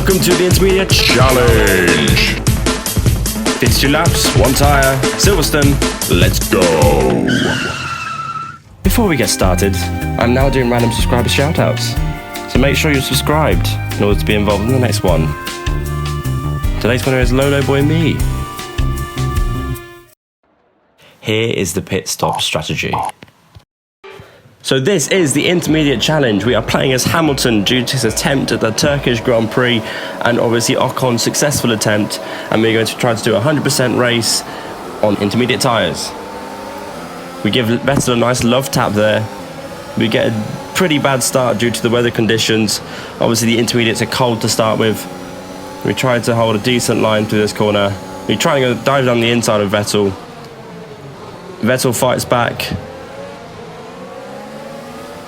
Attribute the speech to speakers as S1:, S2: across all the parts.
S1: welcome to the Intermediate Challenge. 52 laps, 1 tyre, Silverstone, let's go. Before we get started, I'm now doing random subscriber shoutouts, so make sure you're subscribed in order to be involved in the next one. Today's winner is Lolo Boy Me. Here is the pit stop strategy. So this is the Intermediate Challenge. We are playing as Hamilton due to his attempt at the Turkish Grand Prix and obviously Ocon's successful attempt, and we're going to try to do a 100% race on intermediate tyres. We give Vettel a nice love tap there. We get a pretty bad start due to the weather conditions. Obviously the intermediates are cold to start with. We try to hold a decent line through this corner. We try and go dive down the inside of Vettel. Vettel fights back.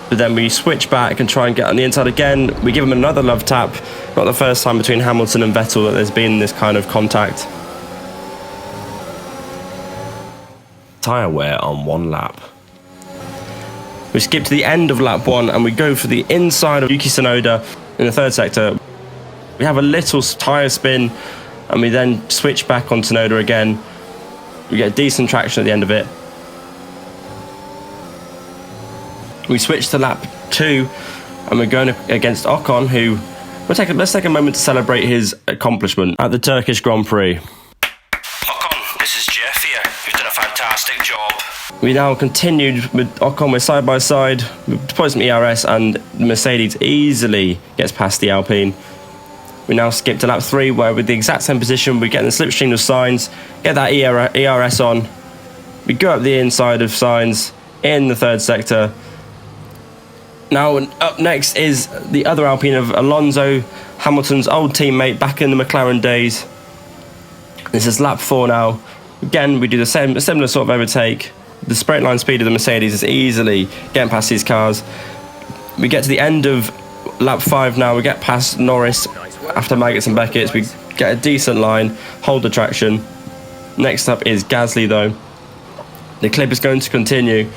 S1: But then we switch back and try and get on the inside again. We give him another love tap. Not the first time between Hamilton and Vettel that there's been this kind of contact. Tyre wear on 1 lap. We skip to the end of lap 1 and we go for the inside of Yuki Tsunoda in the 3rd sector. We have a little tyre spin and we then switch back on Tsunoda again. We get decent traction at the end of it. We switch to lap 2 and we're going against Ocon, who let's take a moment to celebrate his accomplishment at the Turkish Grand Prix.
S2: Ocon, this is Jeff here. You've done a fantastic job.
S1: We now continued with Ocon, we're side by side. We deploy some ERS and the Mercedes easily gets past the Alpine. We now skip to lap 3 where with the exact same position we get in the slipstream of Sainz, get that ERS on. We go up the inside of Sainz in the 3rd sector. Now, up next is the other Alpine of Alonso, Hamilton's old teammate back in the McLaren days. This is lap 4 now. Again, we do a similar sort of overtake. The straight line speed of the Mercedes is easily getting past these cars. We get to the end of lap 5 now. We get past Norris after Maggots and Beckett's. We get a decent line, hold the traction. Next up is Gasly though. The clip is going to continue.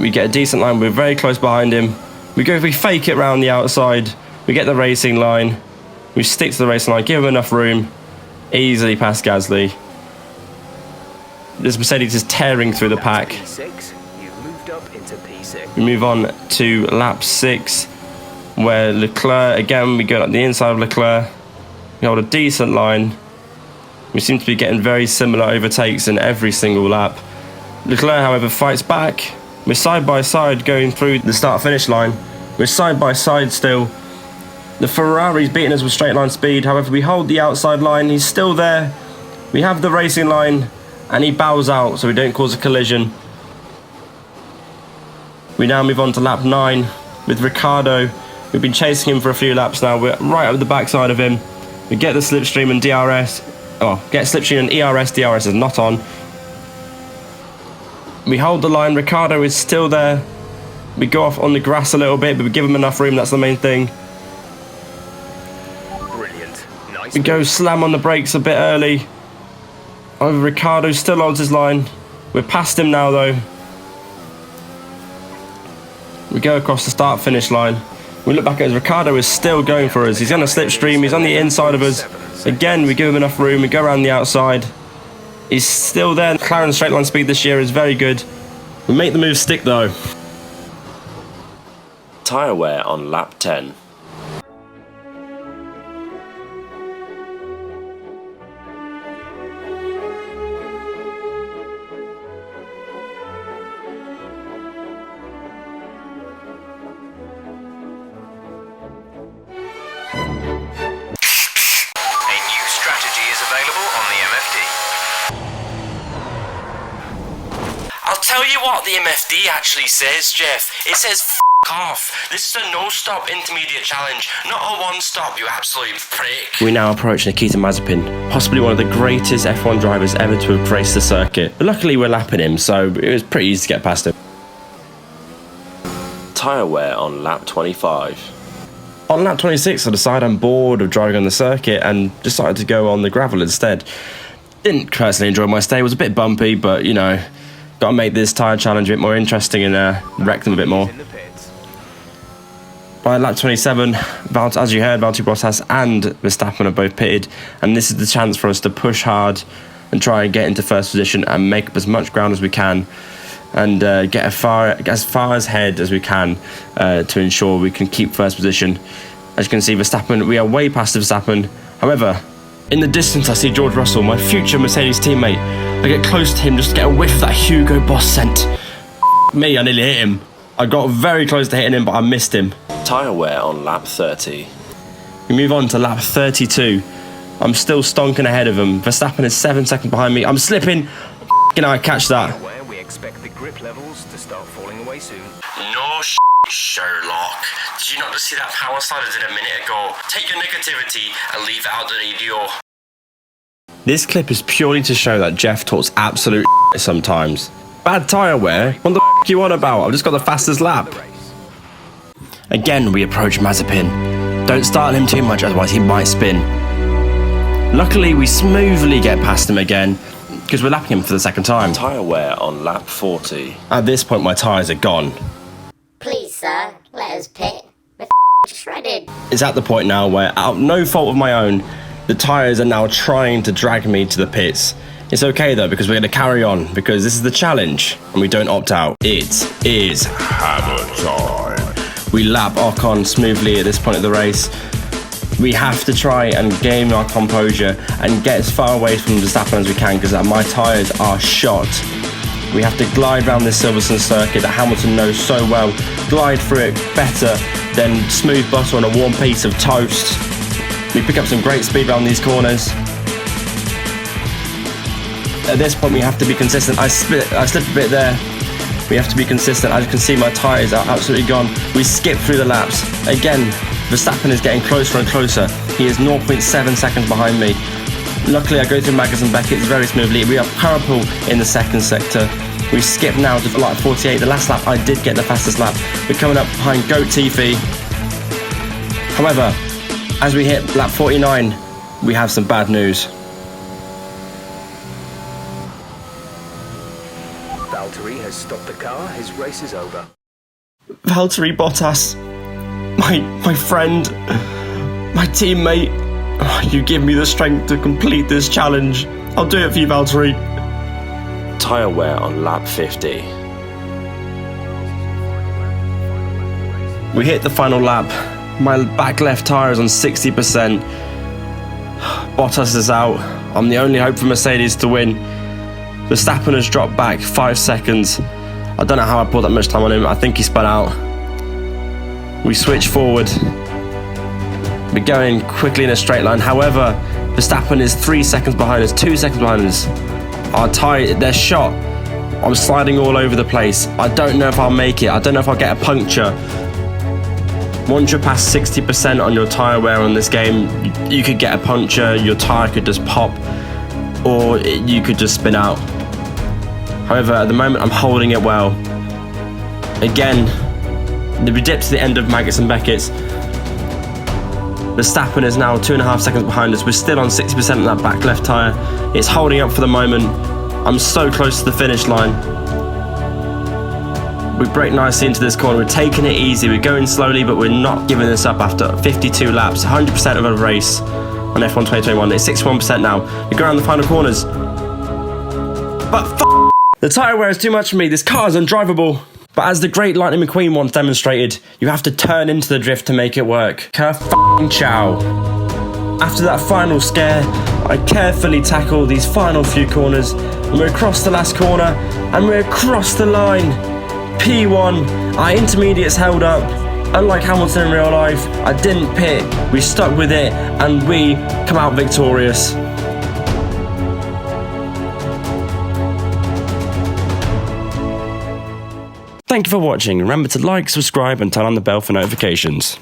S1: We get a decent line, we're very close behind him. We fake it round the outside, we get the racing line, we stick to the racing line, give him enough room, easily past Gasly. This Mercedes is tearing through the pack. We move on to lap 6, where Leclerc, again we go up the inside of Leclerc, we hold a decent line. We seem to be getting very similar overtakes in every single lap. Leclerc, however, fights back. We're side by side going through the start-finish line. We're side by side still. The Ferrari's beating us with straight line speed. However, we hold the outside line. He's still there. We have the racing line and he bows out so we don't cause a collision. We now move on to lap 9 with Ricciardo. We've been chasing him for a few laps now. We're right up the backside of him. We get the slipstream and DRS. Oh, get slipstream and ERS. DRS is not on. We hold the line, Ricciardo is still there. We go off on the grass a little bit, but we give him enough room, that's the main thing.
S2: Brilliant. Nice.
S1: We go slam on the brakes a bit early. However, Ricciardo still holds his line. We're past him now though. We go across the start-finish line. We look back at us, Ricciardo is still going for us. He's on a slipstream, he's on the inside of us. Again, we give him enough room, we go around the outside. He's still there. McLaren's straight line speed this year is very good. We make the move stick though.
S3: Tyre wear on lap 10.
S2: I'll tell you what the MFD actually says, Jeff. It says f*** off. This is a no-stop intermediate challenge, not a one-stop, you absolute prick.
S1: We now approach Nikita Mazepin, possibly one of the greatest F1 drivers ever to have raced the circuit. But luckily we're lapping him, so it was pretty easy to get past him.
S3: Tyre wear on lap 25.
S1: On lap 26 I decided I'm bored of driving on the circuit and decided to go on the gravel instead. Didn't personally enjoy my stay, it was a bit bumpy, but you know, got to make this tyre challenge a bit more interesting and wreck them a bit more. By lap 27, as you heard, Valtteri Bottas and Verstappen are both pitted, and this is the chance for us to push hard and try and get into first position and make up as much ground as we can, and get as far ahead as we can to ensure we can keep first position. As you can see, Verstappen, we are way past Verstappen. However, in the distance, I see George Russell, my future Mercedes teammate. I get close to him just to get a whiff of that Hugo Boss scent. Me, I nearly hit him. I got very close to hitting him, but I missed him.
S3: Tyre wear on lap 30.
S1: We move on to lap 32. I'm still stonking ahead of him. Verstappen is 7 seconds behind me. I'm slipping. I catch that.
S4: We expect the grip levels to start falling away soon.
S2: No Sherlock. Did you not just see that power slide I did a minute ago? Take your negativity and leave it out the radio.
S1: This clip is purely to show that Jeff talks absolute sometimes. Bad tyre wear? What the are you on about? I've just got the fastest lap. Again, we approach Mazepin. Don't startle him too much, otherwise he might spin. Luckily, we smoothly get past him again, because we're lapping him for the second time.
S3: Tyre wear on lap 40.
S1: At this point, my tyres are gone.
S5: Please, sir, let us pit. We're shredded.
S1: It's at the point now where, out of no fault of my own, the tyres are now trying to drag me to the pits. It's okay though, because we're going to carry on, because this is the challenge, and we don't opt out. It is hammer time. We lap Ocon smoothly at this point of the race. We have to try and gain our composure and get as far away from Verstappen as we can, because my tyres are shot. We have to glide around this Silverstone circuit that Hamilton knows so well, glide through it better than smooth butter on a warm piece of toast. We pick up some great speed around these corners. At this point we have to be consistent. I slipped a bit there. We have to be consistent. As you can see, my tyres are absolutely gone. We skip through the laps. Again, Verstappen is getting closer and closer. He is 0.7 seconds behind me. Luckily, I go through Maggers and Beckett's very smoothly. We are powerful in the second sector. We skip now to lap 48. The last lap, I did get the fastest lap. We're coming up behind Waldteufel. However, as we hit lap 49, we have some bad news.
S4: Valtteri has stopped the car. His race is over.
S1: Valtteri Bottas, my friend, my teammate, you give me the strength to complete this challenge. I'll do it for you, Valtteri.
S3: Tyre wear on lap 50.
S1: We hit the final lap. My back left tyre is on 60%. Bottas is out. I'm the only hope for Mercedes to win. Verstappen has dropped back 5 seconds. I don't know how I put that much time on him. I think he spun out. We switch forward. We're going quickly in a straight line. However, Verstappen is 3 seconds behind us, 2 seconds behind us. Our tyre, they're shot. I'm sliding all over the place. I don't know if I'll make it. I don't know if I'll get a puncture. Once you're past 60% on your tyre wear on this game, you could get a puncture, your tyre could just pop, or you could just spin out. However, at the moment, I'm holding it well. Again, we dip to the end of Maggers and Beckett's. Verstappen is now 2.5 seconds behind us. We're still on 60% of that back left tyre. It's holding up for the moment. I'm so close to the finish line. We break nicely into this corner. We're taking it easy. We're going slowly, but we're not giving this up after 52 laps. 100% of a race on F1 2021. It's 61% now. We go around the final corners. But the tyre wear is too much for me. This car is undrivable. But as the great Lightning McQueen once demonstrated, you have to turn into the drift to make it work. Ciao. After that final scare, I carefully tackle these final few corners, and we're across the last corner, and we're across the line. P1, our intermediates held up. Unlike Hamilton in real life, I didn't pit, we stuck with it, and we come out victorious. Thank you for watching. Remember to like, subscribe, and turn on the bell for notifications.